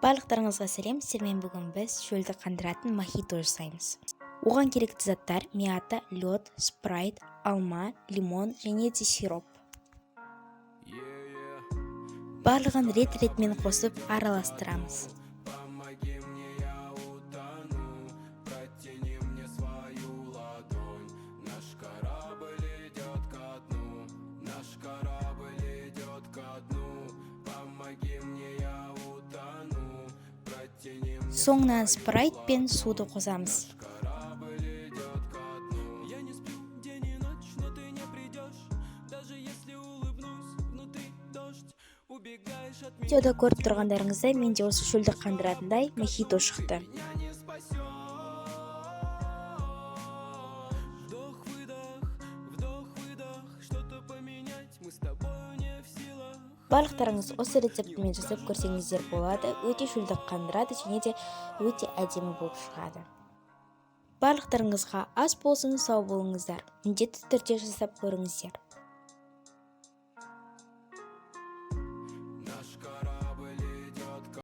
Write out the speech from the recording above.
Барлықтарыңызға сәлем, сіздермен бүгін біз шөлді қандыратын мохито жасаймыз. Оған керекті заттар мята, лед, спрайт, алма, лимон және де сироп. Барлығын рет-ретмен қосып араластырамыз. Соңынан спрайт пен суды қосамыз. Видеода көріп тұрғандарыңыздай менде осы шөлді қандыратындай мохито шықты. Барлықтарыңыз осы рецептімен жасап көрсеңіздер болады. Өте шөлді қандырады және де өте әдемі болып шығады. Барлықтарыңызға ас болсын, сау болыңыздар. Міндетті түрде жасап көріңіздер.